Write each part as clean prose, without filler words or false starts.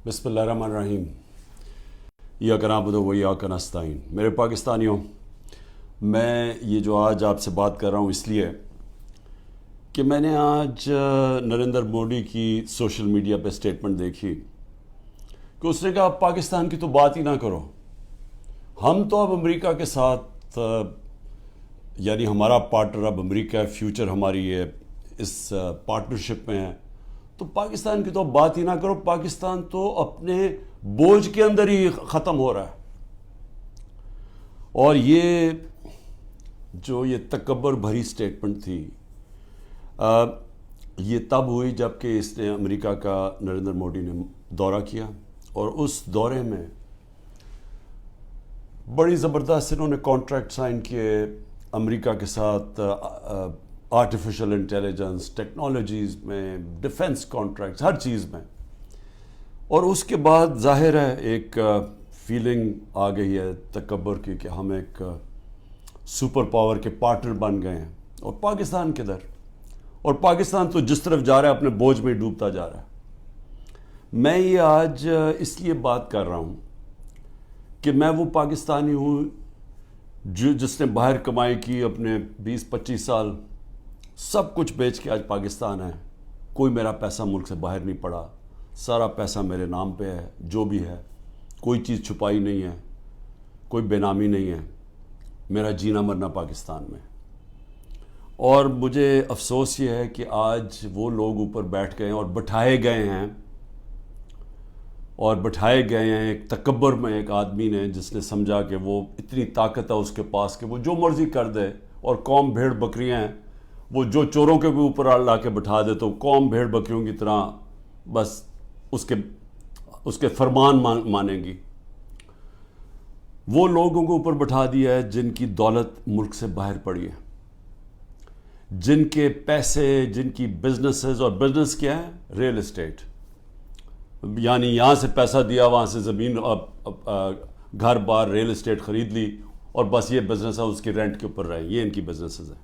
بسم اللہ الرحمن الرحیم۔ ایاک نعبد و ایاک نستعین۔ میرے پاکستانیوں، میں یہ جو آج آپ سے بات کر رہا ہوں اس لیے کہ میں نے آج نریندر مودی کی سوشل میڈیا پہ سٹیٹمنٹ دیکھی کہ اس نے کہا پاکستان کی تو بات ہی نہ کرو، ہم تو اب امریکہ کے ساتھ یعنی ہمارا پارٹنر اب امریکہ ہے، فیوچر ہماری ہے اس پارٹنرشپ میں ہے، تو پاکستان کی تو اب بات ہی نہ کرو، پاکستان تو اپنے بوجھ کے اندر ہی ختم ہو رہا ہے۔ اور یہ جو یہ تکبر بھری سٹیٹمنٹ تھی یہ تب ہوئی جب کہ اس نے امریکہ کا نریندر مودی نے دورہ کیا، اور اس دورے میں بڑی زبردست انہوں نے کانٹریکٹ سائن کیے امریکہ کے ساتھ، آرٹیفیشل انٹیلیجنس ٹیکنالوجیز میں، ڈیفنس کانٹریکٹس، ہر چیز میں۔ اور اس کے بعد ظاہر ہے ایک فیلنگ آ گئی ہے تکبر کی کہ ہم ایک سپر پاور کے پارٹنر بن گئے ہیں، اور پاکستان کدھر؟ اور پاکستان تو جس طرف جا رہا ہے اپنے بوجھ میں ڈوبتا جا رہا ہے۔ میں یہ آج اس لیے بات کر رہا ہوں کہ میں وہ پاکستانی ہوں جس نے باہر کمائی کی، اپنے 20-25 سال سب کچھ بیچ کے آج پاکستان ہے، کوئی میرا پیسہ ملک سے باہر نہیں پڑا، سارا پیسہ میرے نام پہ ہے، جو بھی ہے کوئی چیز چھپائی نہیں ہے، کوئی بے نامی نہیں ہے، میرا جینا مرنا پاکستان میں۔ اور مجھے افسوس یہ ہے کہ آج وہ لوگ اوپر بیٹھ گئے ہیں اور بٹھائے گئے ہیں ایک تکبر میں، ایک آدمی نے جس نے سمجھا کہ وہ اتنی طاقت ہے اس کے پاس کہ وہ جو مرضی کر دے، اور قوم بھیڑ بکریاں ہیں، وہ جو چوروں کے بھی اوپر لا کے بٹھا دے تو قوم بھیڑ بکریوں کی طرح بس اس کے فرمان مانیں گی۔ وہ لوگوں کو اوپر بٹھا دیا ہے جن کی دولت ملک سے باہر پڑی ہے، جن کے پیسے، جن کی بزنسز، اور بزنس کیا ہے؟ ریل اسٹیٹ، یعنی یہاں سے پیسہ دیا، وہاں سے زمین، گھر بار، ریل اسٹیٹ خرید لی، اور بس یہ بزنس ہے، اس کی رینٹ کے اوپر رہے، یہ ان کی بزنسز ہیں۔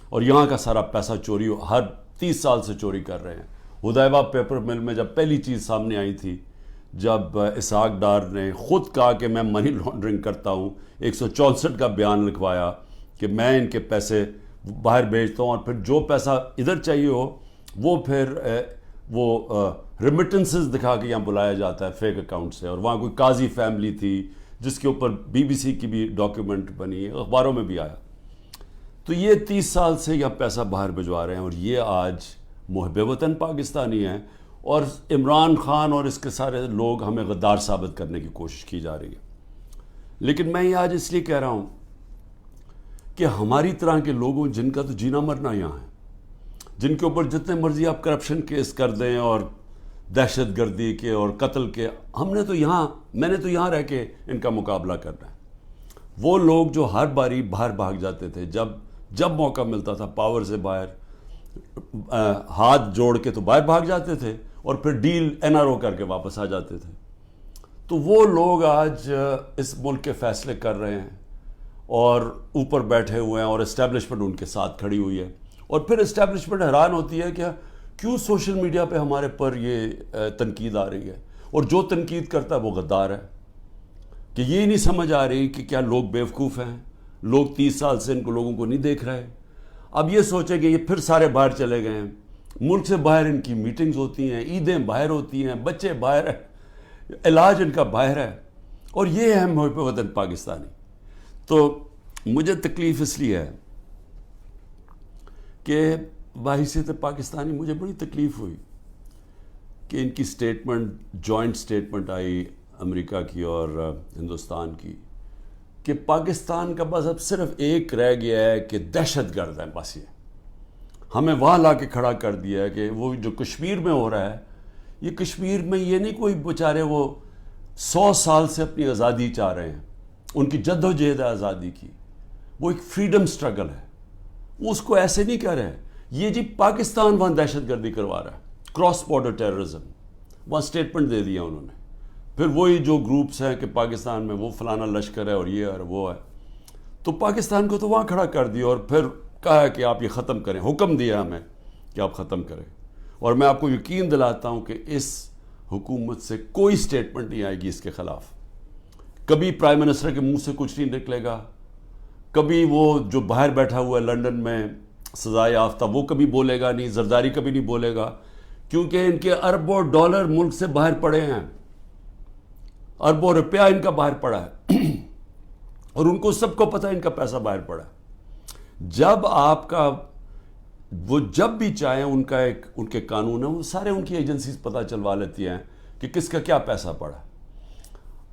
اور یہاں کا سارا پیسہ چوری ہر 30 سال سے چوری کر رہے ہیں۔ ہدیبہ پیپر مل میں جب پہلی چیز سامنے آئی تھی، جب اسحاق ڈار نے خود کہا کہ میں منی لانڈرنگ کرتا ہوں، 164 کا بیان لکھوایا کہ میں ان کے پیسے باہر بھیجتا ہوں، اور پھر جو پیسہ ادھر چاہیے ہو وہ پھر ریمیٹنسز دکھا کے یہاں بلایا جاتا ہے فیک اکاؤنٹ سے۔ اور وہاں کوئی قاضی فیملی تھی جس کے اوپر BBC کی بھی ڈاکیومنٹ بنی ہے، اخباروں میں بھی آیا۔ تو یہ 30 سال سے یہ پیسہ باہر بھجوا رہے ہیں، اور یہ آج محب وطن پاکستانی ہیں، اور عمران خان اور اس کے سارے لوگ ہمیں غدار ثابت کرنے کی کوشش کی جا رہی ہے۔ لیکن میں یہ آج اس لیے کہہ رہا ہوں کہ ہماری طرح کے لوگوں جن کا تو جینا مرنا یہاں ہے، جن کے اوپر جتنے مرضی آپ کرپشن کیس کر دیں اور دہشت گردی کے اور قتل کے، میں نے تو یہاں رہ کے ان کا مقابلہ کرنا ہے۔ وہ لوگ جو ہر باری باہر بھاگ جاتے تھے، جب موقع ملتا تھا پاور سے باہر ہاتھ جوڑ کے تو باہر بھاگ جاتے تھے، اور پھر ڈیل NRO کر کے واپس آ جاتے تھے، تو وہ لوگ آج اس ملک کے فیصلے کر رہے ہیں اور اوپر بیٹھے ہوئے ہیں، اور اسٹیبلشمنٹ ان کے ساتھ کھڑی ہوئی ہے۔ اور پھر اسٹیبلشمنٹ حیران ہوتی ہے کہ کیوں سوشل میڈیا پہ ہمارے پر یہ تنقید آ رہی ہے، اور جو تنقید کرتا ہے وہ غدار ہے، کہ یہ نہیں سمجھ آ رہی کہ کیا لوگ بیوقوف ہیں، لوگ 30 سال سے ان کو لوگوں کو نہیں دیکھ رہے۔ اب یہ سوچیں کہ یہ پھر سارے باہر چلے گئے ہیں، ملک سے باہر ان کی میٹنگز ہوتی ہیں، عیدیں باہر ہوتی ہیں، بچے باہر ہیں، علاج ان کا باہر ہے، اور یہ ہے محب وطن پاکستانی۔ تو مجھے تکلیف اس لیے ہے کہ بحیثیت پاکستانی مجھے بڑی تکلیف ہوئی کہ ان کی جوائنٹ سٹیٹمنٹ آئی امریکہ کی اور ہندوستان کی، کہ پاکستان کا بس اب صرف ایک رہ گیا ہے کہ دہشت گرد ہے، بس یہ ہمیں وہاں لا کے کھڑا کر دیا ہے کہ وہ جو کشمیر میں ہو رہا ہے، یہ کشمیر میں یہ نہیں کوئی بیچارے وہ 100 سال سے اپنی آزادی چاہ رہے ہیں، ان کی جد و جہد ہے آزادی کی، وہ ایک فریڈم سٹرگل ہے، وہ اس کو ایسے نہیں کہہ رہے۔ یہ جی پاکستان وہاں دہشت گردی کروا رہا ہے، کراس بارڈر ٹیررزم، وہاں سٹیٹمنٹ دے دیا انہوں نے۔ پھر وہی جو گروپس ہیں کہ پاکستان میں وہ فلانا لشکر ہے اور یہ ہے اور وہ ہے، تو پاکستان کو تو وہاں کھڑا کر دیا، اور پھر کہا کہ آپ یہ ختم کریں، حکم دیا ہمیں کہ آپ ختم کریں۔ اور میں آپ کو یقین دلاتا ہوں کہ اس حکومت سے کوئی سٹیٹمنٹ نہیں آئے گی اس کے خلاف. کبھی پرائم منسٹر کے منہ سے کچھ نہیں نکلے گا, کبھی وہ جو باہر بیٹھا ہوا ہے لنڈن میں سزائے یافتہ وہ کبھی بولے گا نہیں, زرداری کبھی نہیں بولے گا, کیونکہ ان کے اربوں ڈالر ملک سے باہر پڑے ہیں, اربوں روپیہ ان کا باہر پڑا ہے اور ان کو سب کو پتہ ہے ان کا پیسہ باہر پڑا ہے. جب آپ کا وہ جب بھی چاہیں ان کے قانون ہیں, وہ سارے ان کی ایجنسیز پتہ چلوا لیتی ہیں کہ کس کا کیا پیسہ پڑا.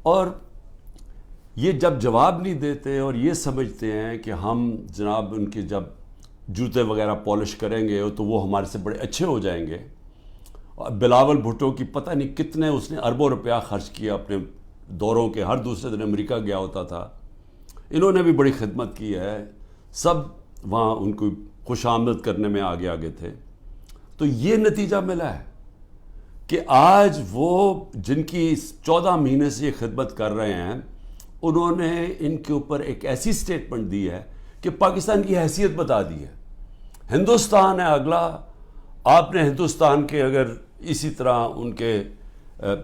اور یہ جب جواب نہیں دیتے اور یہ سمجھتے ہیں کہ ہم جناب ان کے جب جوتے وغیرہ پالش کریں گے تو وہ ہمارے سے بڑے اچھے ہو جائیں گے. اور بلاول بھٹو کی پتہ نہیں کتنے اس نے اربوں روپیہ خرچ کیا اپنے دوروں کے, ہر دوسرے دن امریکہ گیا ہوتا تھا. انہوں نے بھی بڑی خدمت کی ہے, سب وہاں ان کو خوش آمد کرنے میں آگے تھے. تو یہ نتیجہ ملا ہے کہ آج وہ جن کی 14 مہینے سے یہ خدمت کر رہے ہیں, انہوں نے ان کے اوپر ایک ایسی سٹیٹمنٹ دی ہے کہ پاکستان کی حیثیت بتا دی ہے. ہندوستان ہے اگلا, آپ نے ہندوستان کے اگر اسی طرح ان کے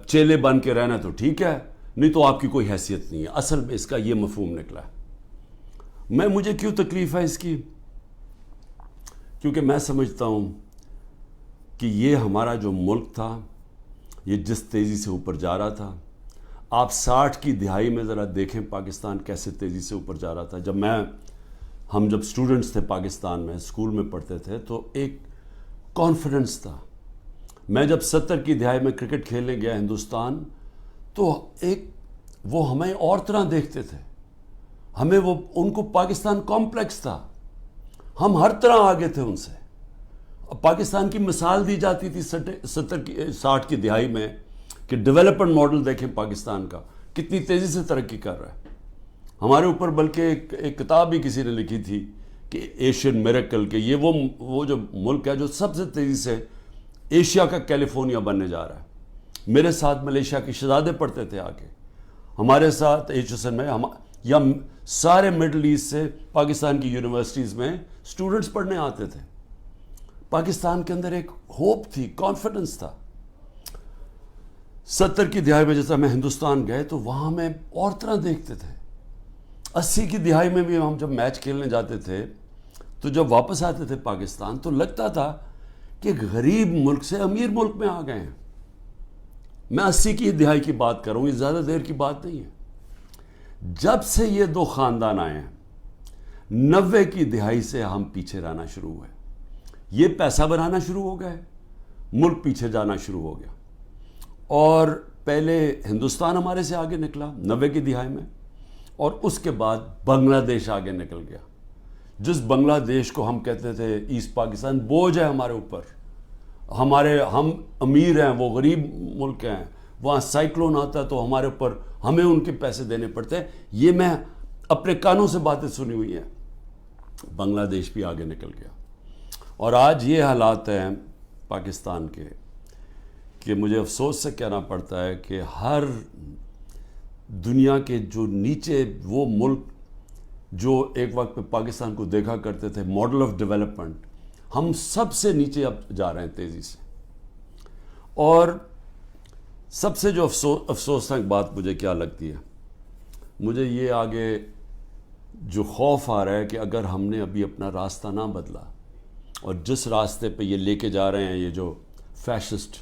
چیلے بن کے رہنا تو ٹھیک ہے, نہیں تو آپ کی کوئی حیثیت نہیں ہے. اصل میں اس کا یہ مفہوم نکلا ہے. مجھے کیوں تکلیف ہے اس کی؟ کیونکہ میں سمجھتا ہوں کہ یہ ہمارا جو ملک تھا یہ جس تیزی سے اوپر جا رہا تھا, آپ 60 کی دہائی میں ذرا دیکھیں پاکستان کیسے تیزی سے اوپر جا رہا تھا. ہم جب اسٹوڈنٹس تھے پاکستان میں, اسکول میں پڑھتے تھے, تو ایک کانفیڈنس تھا. میں جب 70 کی دہائی میں کرکٹ کھیلنے گیا ہندوستان, تو وہ ہمیں اور طرح دیکھتے تھے, ہمیں ان کو پاکستان کمپلیکس تھا, ہم ہر طرح آگے تھے ان سے. پاکستان کی مثال دی جاتی تھی 60 کی دہائی میں کہ ڈیولپمنٹ ماڈل دیکھیں پاکستان کا کتنی تیزی سے ترقی کر رہا ہے. ہمارے اوپر بلکہ ایک کتاب بھی کسی نے لکھی تھی کہ ایشین میریکل, کہ یہ وہ جو ملک ہے جو سب سے تیزی سے ایشیا کا کیلیفورنیا بننے جا رہا ہے. میرے ساتھ ملیشیا کے شہزادے پڑھتے تھے آگے, ہمارے ساتھ HSN میں, یا سارے مڈل ایسٹ سے پاکستان کی یونیورسٹیز میں اسٹوڈنٹس پڑھنے آتے تھے. پاکستان کے اندر ایک ہوپ تھی, کانفیڈنس تھا. 70 کی دہائی میں جیسا میں ہندوستان گئے تو وہاں میں اور طرح دیکھتے تھے. 80 کی دہائی میں بھی ہم جب میچ کھیلنے جاتے تھے تو جب واپس آتے تھے پاکستان تو لگتا تھا کہ غریب ملک سے امیر ملک میں آ گئے ہیں. میں 80 کی دہائی کی بات کر رہا ہوں, یہ زیادہ دیر کی بات نہیں ہے. جب سے یہ دو خاندان آئے ہیں 90 کی دہائی سے ہم پیچھے رہنا شروع ہوئے. یہ پیسہ بنانا شروع ہو گئے, ملک پیچھے جانا شروع ہو گیا. اور پہلے ہندوستان ہمارے سے آگے نکلا 90 کی دہائی میں, اور اس کے بعد بنگلہ دیش آگے نکل گیا. جس بنگلہ دیش کو ہم کہتے تھے ایسٹ پاکستان, بوجھ ہے ہمارے اوپر, ہم امیر ہیں, وہ غریب ملک ہیں, وہاں سائیکلون آتا ہے تو ہمارے اوپر ہمیں ان کے پیسے دینے پڑتے ہیں. یہ میں اپنے کانوں سے باتیں سنی ہوئی ہیں. بنگلہ دیش بھی آگے نکل گیا. اور آج یہ حالات ہیں پاکستان کے کہ مجھے افسوس سے کہنا پڑتا ہے کہ ہر دنیا کے جو نیچے وہ ملک جو ایک وقت پہ پاکستان کو دیکھا کرتے تھے ماڈل آف ڈیولپمنٹ, ہم سب سے نیچے اب جا رہے ہیں تیزی سے. اور سب سے جو افسوسناک بات مجھے کیا لگتی ہے, مجھے یہ آگے جو خوف آ رہا ہے کہ اگر ہم نے ابھی اپنا راستہ نہ بدلا اور جس راستے پہ یہ لے کے جا رہے ہیں, یہ جو فیشسٹ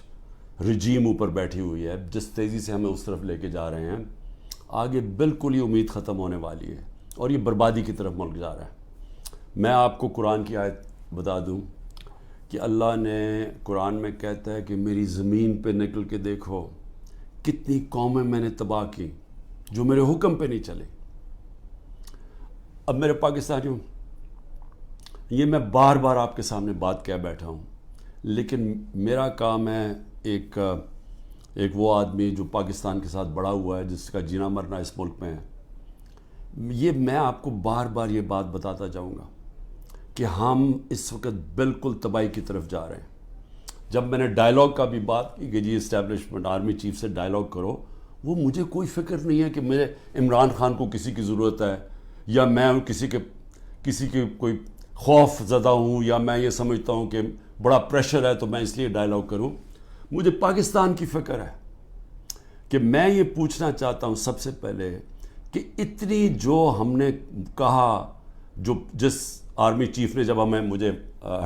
رجیم اوپر بیٹھی ہوئی ہے, جس تیزی سے ہمیں اس طرف لے کے جا رہے ہیں, آگے بالکل ہی امید ختم ہونے والی ہے اور یہ بربادی کی طرف ملک جا رہا ہے. میں آپ کو قرآن کی آیت بتا دوں کہ اللہ نے قرآن میں کہتا ہے کہ میری زمین پہ نکل کے دیکھو کتنی قومیں میں نے تباہ کی جو میرے حکم پہ نہیں چلے. اب میرے پاکستانیوں, یہ میں بار بار آپ کے سامنے بات کہہ بیٹھا ہوں, لیکن میرا کام ہے ایک وہ آدمی جو پاکستان کے ساتھ بڑا ہوا ہے, جس کا جینا مرنا اس ملک میں ہے, یہ میں آپ کو بار بار یہ بات بتاتا جاؤں گا کہ ہم اس وقت بالکل تباہی کی طرف جا رہے ہیں. جب میں نے ڈائلاگ کا بھی بات کی کہ جی اسٹیبلشمنٹ آرمی چیف سے ڈائلاگ کرو, وہ مجھے کوئی فکر نہیں ہے کہ میرے عمران خان کو کسی کی ضرورت ہے, یا میں کسی کے کوئی خوف زدہ ہوں, یا میں یہ سمجھتا ہوں کہ بڑا پریشر ہے تو میں اس لیے ڈائلاگ کروں. مجھے پاکستان کی فکر ہے کہ میں یہ پوچھنا چاہتا ہوں سب سے پہلے کہ اتنی جو ہم نے کہا، جس آرمی چیف نے جب مجھے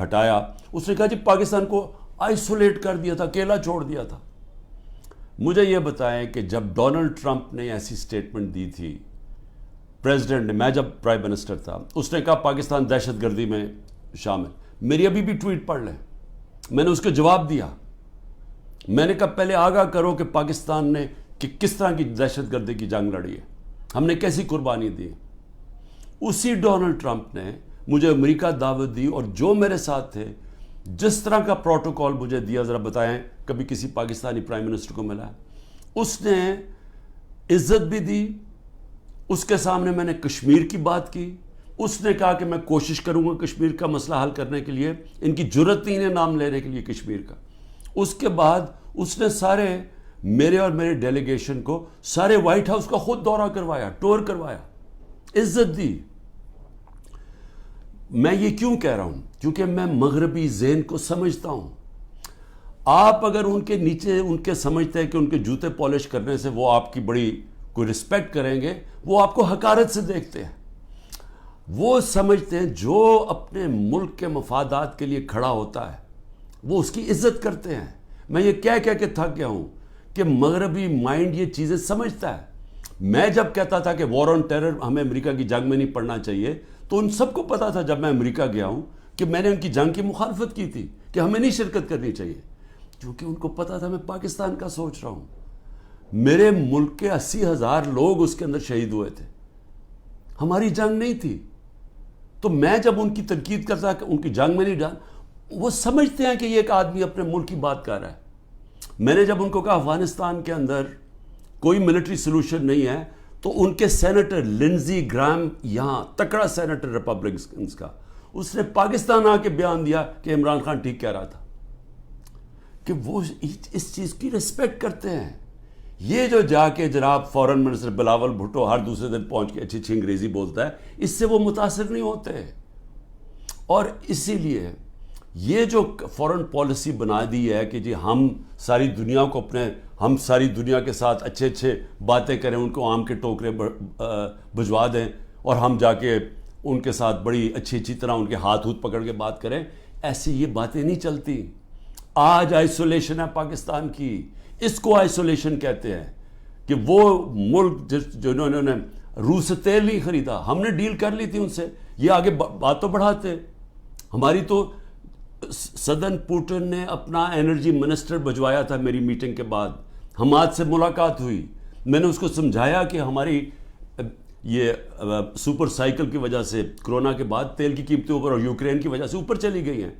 ہٹایا اس نے کہا جی پاکستان کو آئسولیٹ کر دیا تھا، اکیلا چھوڑ دیا تھا. مجھے یہ بتائیں کہ جب ڈونلڈ ٹرمپ نے ایسی سٹیٹمنٹ دی تھی پریزیڈنٹ نے، میں جب پرائم منسٹر تھا، اس نے کہا پاکستان دہشت گردی میں شامل. میری ابھی بھی ٹویٹ پڑھ لیں، میں نے اس کو جواب دیا. میں نے کہا پہلے آگاہ کرو کہ پاکستان نے کس طرح کی دہشت گردی کی جنگ لڑی ہے، ہم نے کیسی قربانی دی. اسی ڈونلڈ ٹرمپ نے مجھے امریکہ دعوت دی، اور جو میرے ساتھ تھے جس طرح کا پروٹوکول مجھے دیا، ذرا بتائیں کبھی کسی پاکستانی پرائم منسٹر کو ملا ہے. اس نے عزت بھی دی، اس کے سامنے میں نے کشمیر کی بات کی. اس نے کہا کہ میں کوشش کروں گا کشمیر کا مسئلہ حل کرنے کے لیے. ان کی جرت نہیں ہے نام لینے کے لیے کشمیر کا. اس کے بعد اس نے سارے میرے اور میرے ڈیلیگیشن کو سارے وائٹ ہاؤس کا خود دورہ کروایا، ٹور کروایا، عزت دی. میں یہ کیوں کہہ رہا ہوں؟ کیونکہ میں مغربی ذہن کو سمجھتا ہوں. آپ اگر ان کے نیچے ان کے سمجھتے ہیں کہ ان کے جوتے پالش کرنے سے وہ آپ کی بڑی کوئی رسپیکٹ کریں گے، وہ آپ کو حقارت سے دیکھتے ہیں. وہ سمجھتے ہیں جو اپنے ملک کے مفادات کے لیے کھڑا ہوتا ہے وہ اس کی عزت کرتے ہیں. میں یہ کہہ کے تھک گیا ہوں کہ مغربی مائنڈ یہ چیزیں سمجھتا ہے. میں جب کہتا تھا کہ وار آن ٹیرر ہمیں امریکہ کی جنگ میں نہیں پڑنا چاہیے، تو ان سب کو پتا تھا جب میں امریکہ گیا ہوں کہ میں نے ان کی جنگ کی مخالفت کی تھی کہ ہمیں نہیں شرکت کرنی چاہیے، کیونکہ ان کو پتا تھا میں پاکستان کا سوچ رہا ہوں. میرے ملک کے 80,000 لوگ اس کے اندر شہید ہوئے تھے، ہماری جنگ نہیں تھی. تو میں جب ان کی تنقید کرتا کہ ان کی جنگ میں نہیں ڈال، وہ سمجھتے ہیں کہ یہ ایک آدمی اپنے ملک کی بات کر رہا ہے. میں نے جب ان کو کہا افغانستان کے اندر کوئی ملٹری سلوشن نہیں ہے، تو ان کے سینیٹر لنزی گرام، یہاں تکڑا سینیٹر ریپبلکنز کا، اس نے پاکستان آ کے بیان دیا کہ عمران خان ٹھیک کہہ رہا تھا، کہ وہ اس چیز کی رسپیکٹ کرتے ہیں. یہ جو جا کے جناب فورن منسٹر بلاول بھٹو ہر دوسرے دن پہنچ کے اچھی اچھی انگریزی بولتا ہے، اس سے وہ متاثر نہیں ہوتے. اور اسی لیے یہ جو فورن پالیسی بنا دی ہے کہ جی ہم ساری دنیا کو ہم ساری دنیا کے ساتھ اچھے اچھے باتیں کریں، ان کو آم کے ٹوکرے بھجوا دیں، اور ہم جا کے ان کے ساتھ بڑی اچھی طرح ان کے ہاتھ پکڑ کے بات کریں، ایسی یہ باتیں نہیں چلتی. آج آئسولیشن ہے پاکستان کی، اس کو آئسولیشن کہتے ہیں. کہ وہ ملک جنہوں نے روس سے تیل نہیں خریدا، ہم نے ڈیل کر لی تھی ان سے، یہ آگے بات تو بڑھاتے. ہماری تو صدر پوٹن نے اپنا انرجی منسٹر بھجوایا تھا میری میٹنگ کے بعد. حماد سے ملاقات ہوئی، میں نے اس کو سمجھایا کہ ہماری یہ سپر سائیکل کی وجہ سے کرونا کے بعد تیل کی قیمتیں اوپر اور یوکرین کی وجہ سے اوپر چلی گئی ہیں.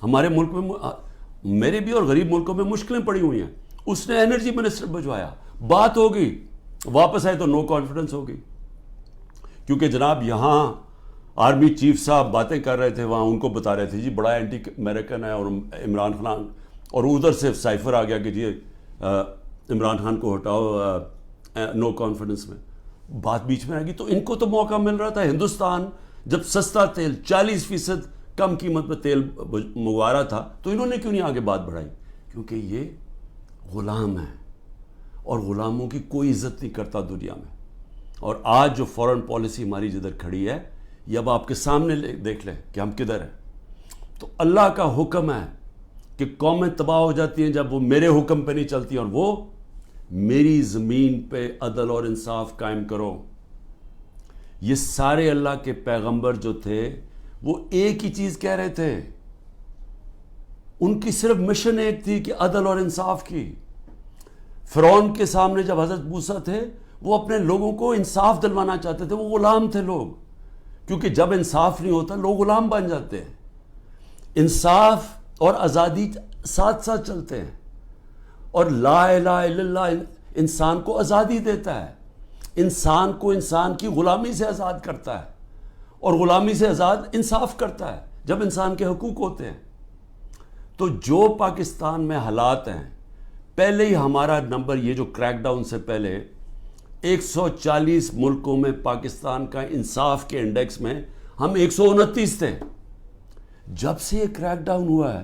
ہمارے ملک میں، میرے بھی اور غریب ملکوں میں مشکلیں پڑی ہوئی ہیں. اس نے انرجی منسٹر بھجوایا، بات ہو گئی، واپس آئے تو نو کانفیڈنس ہو گئی. کیونکہ جناب یہاں آرمی چیف صاحب باتیں کر رہے تھے، وہاں ان کو بتا رہے تھے جی بڑا اینٹی امریکن ہے اور عمران خان، اور ادھر سے سائفر آ گیا کہ جی عمران خان کو ہٹاؤ نو کانفیڈنس میں. بات بیچ میں آ گئی. تو ان کو تو موقع مل رہا تھا. ہندوستان جب سستا تیل 40% کم قیمت پہ تیل منگوا رہا تھا، تو انہوں نے کیوں نہیں آگے بات بڑھائی؟ کیونکہ یہ غلام ہیں اور غلاموں کی کوئی عزت نہیں کرتا دنیا میں. اور آج جو فورن پالیسی ہماری جدھر کھڑی ہے، یہ اب آپ کے سامنے دیکھ لیں کہ ہم کدھر ہیں. تو اللہ کا حکم ہے کہ قومیں تباہ ہو جاتی ہیں جب وہ میرے حکم پہ نہیں چلتی، اور وہ میری زمین پہ عدل اور انصاف قائم کرو. یہ سارے اللہ کے پیغمبر جو تھے وہ ایک ہی چیز کہہ رہے تھے، ان کی صرف مشن ایک تھی کہ عدل اور انصاف کی. فرعون کے سامنے جب حضرت موسیٰ تھے، وہ اپنے لوگوں کو انصاف دلوانا چاہتے تھے. وہ غلام تھے لوگ، کیونکہ جب انصاف نہیں ہوتا لوگ غلام بن جاتے ہیں. انصاف اور آزادی ساتھ ساتھ چلتے ہیں. اور لا الہ الا اللہ انسان کو آزادی دیتا ہے، انسان کو انسان کی غلامی سے آزاد کرتا ہے، اور غلامی سے آزاد انصاف کرتا ہے جب انسان کے حقوق ہوتے ہیں. تو جو پاکستان میں حالات ہیں، پہلے ہی ہمارا نمبر، یہ جو کریک ڈاؤن سے پہلے 140 ملکوں میں پاکستان کا انصاف کے انڈیکس میں ہم 129 تھے. جب سے یہ کریک ڈاؤن ہوا ہے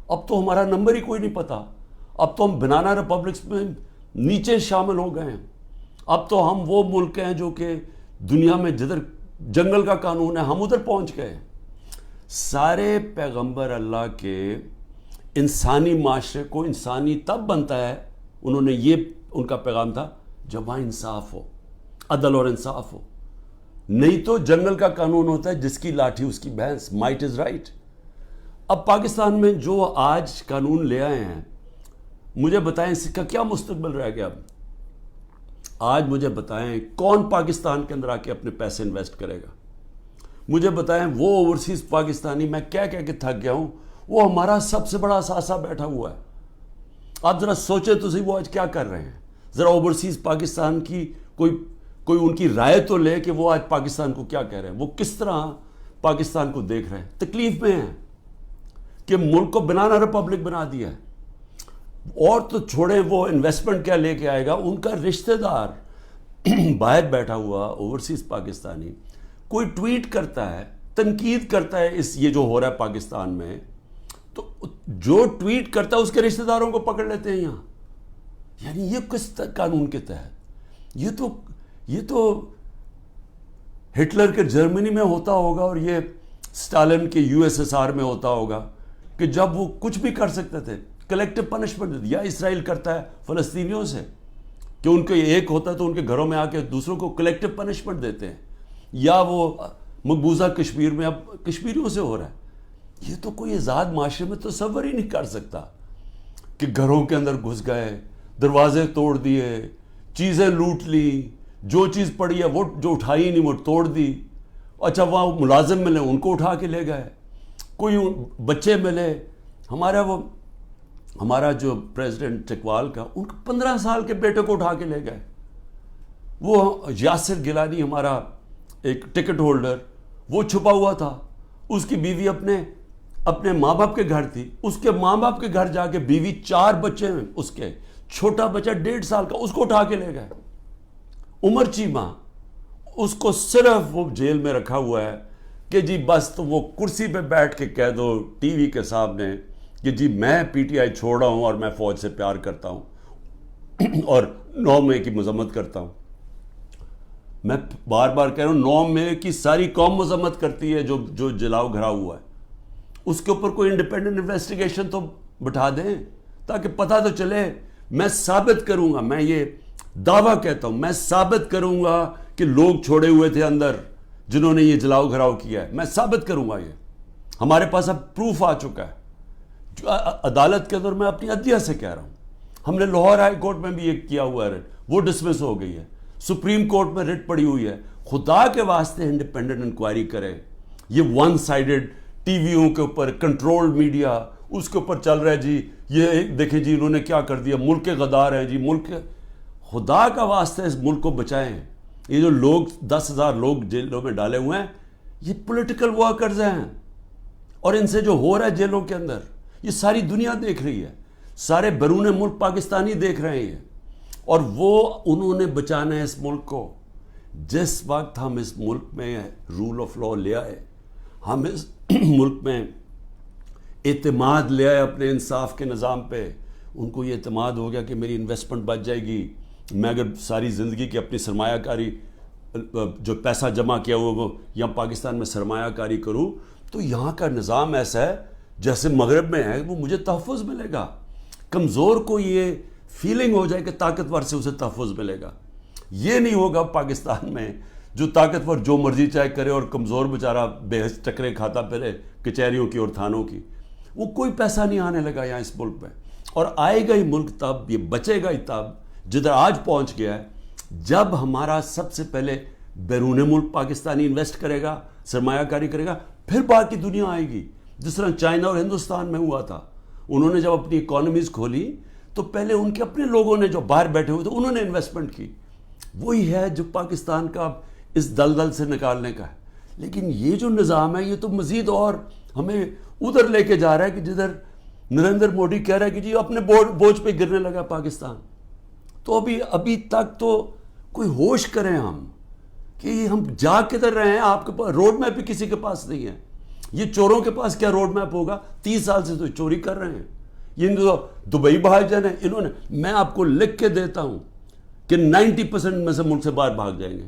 اب تو ہمارا نمبر ہی کوئی نہیں پتا. اب تو ہم بنانا ریپبلکس میں نیچے شامل ہو گئے ہیں. اب تو ہم وہ ملک ہیں جو کہ دنیا میں جدھر جنگل کا قانون ہے ہم ادھر پہنچ گئے. سارے پیغمبر اللہ کے انسانی معاشرے کو انسانی تب بنتا ہے, انہوں نے یہ ان کا پیغام تھا جب وہاں انصاف ہو, عدل اور انصاف ہو. نہیں تو جنگل کا قانون ہوتا ہے جس کی لاٹھی اس کی بھینس, مائٹ از رائٹ. اب پاکستان میں جو آج قانون لے آئے ہیں, مجھے بتائیں اس کا کیا مستقبل رہ گیا. آج مجھے بتائیں کون پاکستان کے اندر آ کے اپنے پیسے انویسٹ کرے گا. مجھے بتائیں وہ اوورسیز پاکستانی, میں کہہ کہ تھک گیا ہوں, وہ ہمارا سب سے بڑا اثاثہ بیٹھا ہوا ہے. آپ ذرا سوچیں تو صحیح وہ آج کیا کر رہے ہیں. ذرا اوورسیز پاکستان کی کوئی ان کی رائے تو لے کہ وہ آج پاکستان کو کیا کہہ رہے ہیں, وہ کس طرح پاکستان کو دیکھ رہے ہیں. تکلیف میں ہیں کہ ملک کو بنانا ریپبلک بنا دیا ہے. اور تو چھوڑیں وہ انویسٹمنٹ کیا لے کے آئے گا, ان کا رشتہ دار باہر بیٹھا ہوا اوورسیز پاکستانی کوئی ٹویٹ کرتا ہے, تنقید کرتا ہے یہ جو ہو رہا ہے پاکستان میں, تو جو ٹویٹ کرتا ہے اس کے رشتہ داروں کو پکڑ لیتے ہیں یہاں. یعنی یہ کس قانون کے تحت؟ یہ تو ہٹلر کے جرمنی میں ہوتا ہوگا اور یہ اسٹالن کے USSR میں ہوتا ہوگا کہ جب وہ کچھ بھی کر سکتے تھے, کلیکٹو پنشمنٹ. یا اسرائیل کرتا ہے فلسطینیوں سے کہ ان کے ایک ہوتا ہے تو ان کے گھروں میں آ کے دوسروں کو کلیکٹو پنشمنٹ دیتے ہیں. یا وہ مقبوضہ کشمیر میں اب کشمیریوں سے ہو رہا ہے. یہ تو کوئی آزاد معاشرے میں تصور ہی نہیں کر سکتا کہ گھروں کے اندر گھس گئے, دروازے توڑ دیے, چیزیں لوٹ لی, جو چیز پڑی ہے وہ جو اٹھائی نہیں وہ توڑ دی. اچھا وہاں ملازم ملے ان کو اٹھا کے لے گئے, کوئی بچے ملے. ہمارا جو پریزیڈنٹ چکوال کا, ان کو 15 سال کے بیٹے کو اٹھا کے لے گئے. وہ یاسر گیلانی ہمارا ایک ٹکٹ ہولڈر, وہ چھپا ہوا تھا, اس کی بیوی اپنے ماں باپ کے گھر تھی, اس کے ماں باپ کے گھر جا کے بیوی 4 بچے ہیں اس کے, چھوٹا بچہ 1.5 سال کا, اس کو اٹھا کے لے گئے. عمر چیمہ, اس کو صرف وہ جیل میں رکھا ہوا ہے کہ جی بس تو وہ کرسی پہ بیٹھ کے کہہ دو ٹی وی کے سامنے کہ جی میں PTI چھوڑ رہا ہوں اور میں فوج سے پیار کرتا ہوں اور 9 مئی کی مذمت کرتا ہوں. میں بار بار کہہ رہا ہوں 9 مئی کی ساری قوم مذمت کرتی ہے جو جلاؤ گھرا ہوا ہے. اس کے اوپر کوئی انڈیپینڈنٹ انویسٹیگیشن تو بٹھا دیں تاکہ پتہ تو چلے. میں ثابت کروں گا, میں یہ دعویٰ کہتا ہوں, میں ثابت کروں گا کہ لوگ چھوڑے ہوئے تھے اندر جنہوں نے یہ جلاؤ گھراؤ کیا ہے. میں ثابت کروں گا, یہ ہمارے پاس اب پروف آ چکا ہے. عدالت کے اندر میں اپنی عدلیہ سے کہہ رہا ہوں, ہم نے لاہور ہائی کورٹ میں بھی یہ کیا ہوا ہے ریٹ, وہ ڈسمس ہو گئی ہے. سپریم کورٹ میں ریٹ پڑی ہوئی ہے. خدا کے واسطے انڈیپینڈنٹ انکوائری کرے. یہ ون سائیڈڈ ٹی ویوں کے اوپر کنٹرولڈ میڈیا اس کے اوپر چل رہا ہے جی, یہ دیکھیں جی انہوں نے کیا کر دیا, ملک کے غدار ہیں جی, ملک کے. خدا کا واسطہ اس ملک کو بچائیں. یہ جو لوگ 10,000 لوگ جیلوں میں ڈالے ہوئے ہیں, یہ پولیٹیکل ورکرز ہیں, اور ان سے جو ہو رہا ہے جیلوں کے اندر یہ ساری دنیا دیکھ رہی ہے, سارے بیرون ملک پاکستانی دیکھ رہے ہیں. اور وہ انہوں نے بچانا ہے اس ملک کو. جس وقت ہم اس ملک میں رول آف لا لے آئے, ہم اس ملک میں اعتماد لے آئے اپنے انصاف کے نظام پہ, ان کو یہ اعتماد ہو گیا کہ میری انویسٹمنٹ بچ جائے گی, میں اگر ساری زندگی کی اپنی سرمایہ کاری جو پیسہ جمع کیا ہوا وہ یہاں پاکستان میں سرمایہ کاری کروں تو یہاں کا نظام ایسا ہے جیسے مغرب میں ہے, وہ مجھے تحفظ ملے گا. کمزور کو یہ فیلنگ ہو جائے کہ طاقتور سے اسے تحفظ ملے گا. یہ نہیں ہوگا پاکستان میں, جو طاقتور جو مرضی چاہے کرے اور کمزور بیچارہ بے حس ٹکرے کھاتا پھرے کچہریوں کی اور تھانوں کی. وہ کوئی پیسہ نہیں آنے لگا یہاں اس ملک میں, اور آئے گا ہی ملک تب, یہ بچے گا ہی تب جدھر آج پہنچ گیا ہے, جب ہمارا سب سے پہلے بیرون ملک پاکستانی انویسٹ کرے گا, سرمایہ کاری کرے گا, پھر باقی دنیا آئے گی. جس طرح چائنا اور ہندوستان میں ہوا تھا, انہوں نے جب اپنی اکانومیز کھولی تو پہلے ان کے اپنے لوگوں نے جو باہر بیٹھے ہوئے تھے انہوں نے انویسٹمنٹ کی. وہی ہے جو پاکستان کا اس دلدل سے نکالنے کا ہے. لیکن یہ جو نظام ہے یہ تو مزید اور ہمیں ادھر لے کے جا رہا ہے کہ جدھر نریندر مودی کہہ رہا ہے کہ جی اپنے بوجھ پہ گرنے لگا پاکستان. تو ابھی تک تو کوئی ہوش کریں ہم کہ ہم جا کدھر رہے ہیں. آپ کے پاس روڈ میپ بھی کسی کے پاس نہیں ہے. یہ چوروں کے پاس کیا روڈ میپ ہوگا؟ 30 سال سے تو چوری کر رہے ہیں. یہ دبئی بھاگ جانا ہے انہوں نے. میں آپ کو لکھ کے دیتا ہوں کہ 90% میں سے ملک سے باہر بھاگ جائیں گے.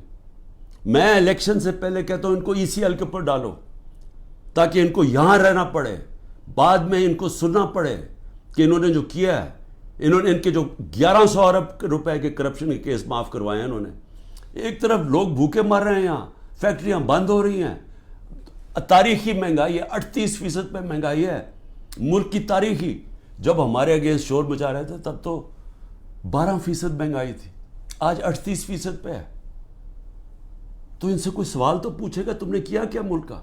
میں الیکشن سے پہلے کہتا ہوں ان کو ECL کے اوپر ڈالو تاکہ ان کو یہاں رہنا پڑے, بعد میں ان کو سننا پڑے کہ انہوں نے جو کیا ہے, انہوں نے ان کے جو 1100 ارب روپے کے کرپشن کے کیس معاف کروائے ہیں انہوں نے. ایک طرف لوگ بھوکے مر رہے ہیں, یہاں فیکٹریاں بند ہو رہی ہیں, تاریخی مہنگائی ہے, 38% پہ مہنگائی ہے ملک کی تاریخی. جب ہمارے اگینسٹ شور مچا رہے تھے تب تو 12% مہنگائی تھی, آج 38% پہ ہے. تو ان سے کوئی سوال تو پوچھے گا تم نے کیا کیا ملک کا.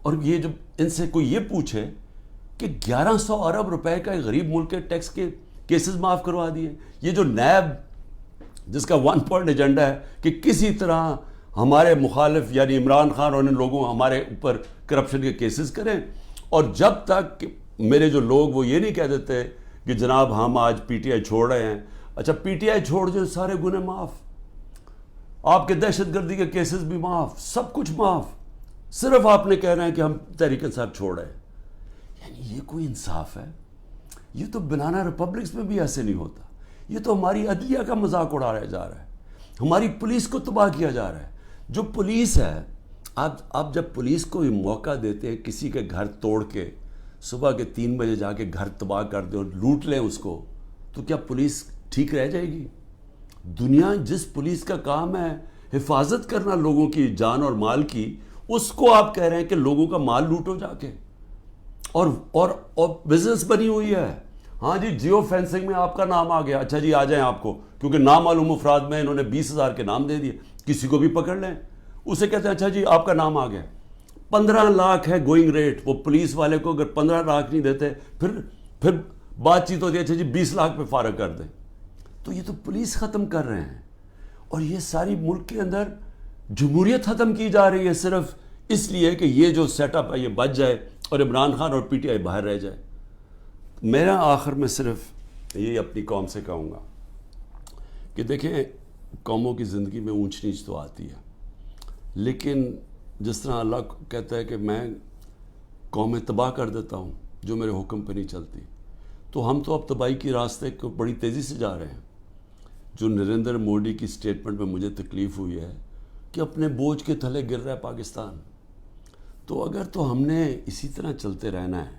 اور یہ جب ان سے کوئی یہ پوچھے کہ 1100 ارب روپے کا ایک غریب ملک کے ٹیکس کے کیسز معاف کروا دیے, یہ جو نیب جس کا 1 پوائنٹ ایجنڈا ہے کہ کسی طرح ہمارے مخالف یعنی عمران خان اور ان لوگوں ہمارے اوپر کرپشن کے کیسز کریں, اور جب تک میرے جو لوگ وہ یہ نہیں کہہ دیتے کہ جناب ہم آج PTI چھوڑ رہے ہیں. اچھا PTI چھوڑ جو سارے گناہ معاف, آپ کے دہشت گردی کے کیسز بھی معاف, سب کچھ معاف, صرف آپ نے کہہ رہے ہیں کہ ہم تحریک انصاف چھوڑ رہے ہیں. یعنی یہ کوئی انصاف ہے؟ یہ تو بنانا ریپبلکس میں بھی ایسے نہیں ہوتا. یہ تو ہماری عدلیہ کا مذاق اڑایا جا رہا ہے, ہماری پولیس کو تباہ کیا جا رہا ہے. جو پولیس ہے, آپ جب پولیس کو یہ موقع دیتے ہیں کسی کے گھر توڑ کے صبح کے 3 بجے جا کے گھر تباہ کر دیں اور لوٹ لیں اس کو, تو کیا پولیس ٹھیک رہ جائے گی؟ دنیا جس پولیس کا کام ہے حفاظت کرنا لوگوں کی جان اور مال کی, اس کو آپ کہہ رہے ہیں کہ لوگوں کا مال لوٹو جا کے, اور بزنس بنی ہوئی ہے. ہاں جی جیو فینسنگ میں آپ کا نام آ گیا, اچھا جی آ جائیں آپ کو, کیونکہ نامعلوم افراد میں انہوں نے 20,000 کے نام دے دیے, کسی کو بھی پکڑ لیں, اسے کہتے ہیں اچھا جی آپ کا نام آ گیا. 15 لاکھ ہے گوئنگ ریٹ, وہ پولیس والے کو اگر 15 لاکھ نہیں دیتے پھر بات چیت ہوتی ہے اچھا جی 20 لاکھ پہ فارغ کر دیں. تو یہ تو پولیس ختم کر رہے ہیں, اور یہ ساری ملک کے اندر جمہوریت ختم کی جا رہی ہے صرف اس لیے کہ یہ جو سیٹ اپ ہے یہ بچ جائے اور عمران خان اور PTI باہر رہ جائے. میرا آخر میں صرف یہ اپنی قوم سے کہوں گا کہ دیکھیں قوموں کی زندگی میں اونچ نیچ تو آتی ہے, لیکن جس طرح اللہ کہتا ہے کہ میں قومیں تباہ کر دیتا ہوں جو میرے حکم پہ نہیں چلتی, تو ہم تو اب تباہی کی راستے کو بڑی تیزی سے جا رہے ہیں. جو نریندر مودی کی سٹیٹمنٹ میں مجھے تکلیف ہوئی ہے کہ اپنے بوجھ کے تھلے گر رہا ہے پاکستان. تو اگر تو ہم نے اسی طرح چلتے رہنا ہے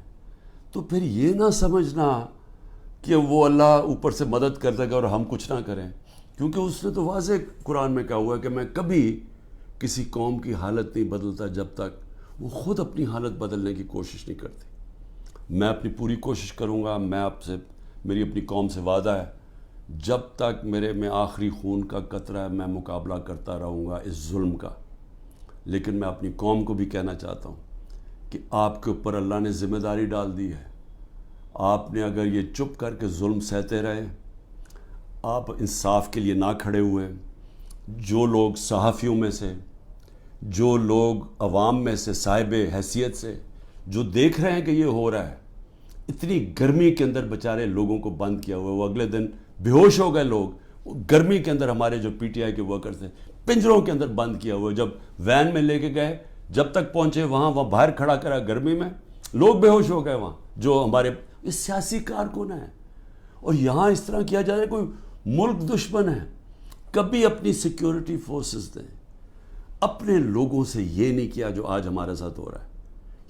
تو پھر یہ نہ سمجھنا کہ وہ اللہ اوپر سے مدد کر دے گا اور ہم کچھ نہ کریں, کیونکہ اس نے تو واضح قرآن میں کہا ہوا ہے کہ میں کبھی کسی قوم کی حالت نہیں بدلتا جب تک وہ خود اپنی حالت بدلنے کی کوشش نہیں کرتی. میں اپنی پوری کوشش کروں گا, میں آپ سے, میری اپنی قوم سے وعدہ ہے, جب تک میرے میں آخری خون کا قطرہ ہے میں مقابلہ کرتا رہوں گا اس ظلم کا. لیکن میں اپنی قوم کو بھی کہنا چاہتا ہوں کہ آپ کے اوپر اللہ نے ذمہ داری ڈال دی ہے. آپ نے اگر یہ چپ کر کے ظلم سہتے رہے, آپ انصاف کے لیے نہ کھڑے ہوئے, جو لوگ صحافیوں میں سے, جو لوگ عوام میں سے صاحب حیثیت سے جو دیکھ رہے ہیں کہ یہ ہو رہا ہے, اتنی گرمی کے اندر بیچارے لوگوں کو بند کیا ہوا ہے, وہ اگلے دن بے ہوش ہو گئے لوگ, گرمی کے اندر ہمارے جو PTI کے ورکرز تھے پنجروں کے اندر بند کیا ہوا ہے. جب وین میں لے کے گئے, جب تک پہنچے وہاں باہر کھڑا کرا گرمی میں, لوگ بے ہوش ہو گئے وہاں, جو ہمارے سیاسی کارکن ہیں. اور یہاں اس طرح کیا جا رہا ہے, کوئی ملک دشمن ہے. کبھی اپنی سیکیورٹی فورسز دیں, اپنے لوگوں سے یہ نہیں کیا جو آج ہمارے ساتھ ہو رہا ہے.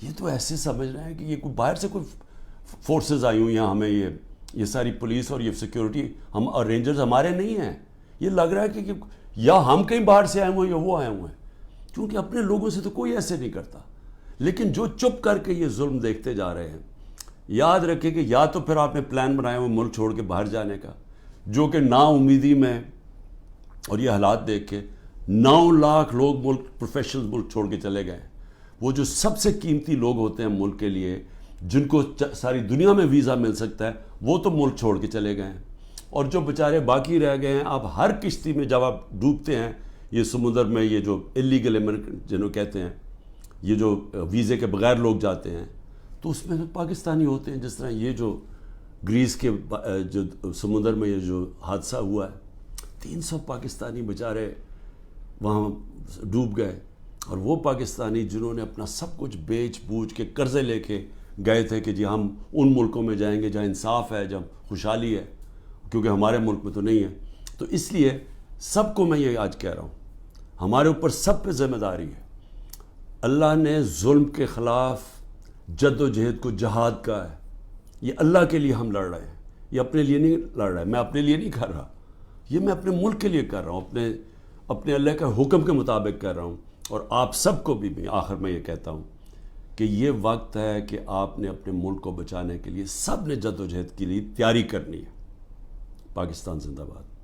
یہ تو ایسے سمجھ رہے ہیں کہ یہ کوئی باہر سے کوئی فورسز آئی ہوئی ہیں, ہمیں یہ ساری پولیس اور یہ سیکیورٹی ہم اور رینجرز ہمارے نہیں ہیں. یہ لگ رہا ہے کہ یا ہم کہیں باہر سے آئے ہوئے ہیں یا وہ آئے ہوئے ہیں, کیونکہ اپنے لوگوں سے تو کوئی ایسے نہیں کرتا. لیکن جو چپ کر کے یہ ظلم دیکھتے جا رہے ہیں, یاد رکھیں کہ یا تو پھر آپ نے پلان بنایا وہ ملک چھوڑ کے باہر جانے کا, جو کہ نا امیدی میں اور یہ حالات دیکھ کے 9 لاکھ لوگ پروفیشنل ملک چھوڑ کے چلے گئے. وہ جو سب سے قیمتی لوگ ہوتے ہیں ملک کے لیے, جن کو ساری دنیا میں ویزا مل سکتا ہے, وہ تو ملک چھوڑ کے چلے گئے ہیں. اور جو بیچارے باقی رہ گئے ہیں, آپ ہر کشتی میں جب آپ ڈوبتے ہیں یہ سمندر میں, یہ جو اللیگل امیگرنٹ جنہوں کہتے ہیں, یہ جو ویزے کے بغیر لوگ جاتے ہیں, تو اس میں پاکستانی ہوتے ہیں. جس طرح یہ جو گریس کے جو سمندر میں یہ جو حادثہ ہوا ہے, 300 پاکستانی بیچارے وہاں ڈوب گئے. اور وہ پاکستانی جنہوں نے اپنا سب کچھ بیچ بوجھ کے قرضے لے کے گئے تھے کہ جی ہم ان ملکوں میں جائیں گے جہاں انصاف ہے، جہاں خوشحالی ہے، کیونکہ ہمارے ملک میں تو نہیں ہے. تو اس لیے سب کو میں یہ آج کہہ رہا ہوں، ہمارے اوپر سب پہ ذمہ داری ہے. اللہ نے ظلم کے خلاف جد و جہد کو جہاد کا ہے. یہ اللہ کے لیے ہم لڑ رہے ہیں، یہ اپنے لیے نہیں لڑ رہے. میں اپنے لیے نہیں کر رہا، یہ میں اپنے ملک کے لیے کر رہا ہوں، اپنے اللہ کے حکم کے مطابق کر رہا ہوں. اور آپ سب کو بھی آخر میں یہ کہتا ہوں کہ یہ وقت ہے کہ آپ نے اپنے ملک کو بچانے کے لیے سب نے جد و جہد کے لیے تیاری کرنی ہے. پاکستان زندہ باد.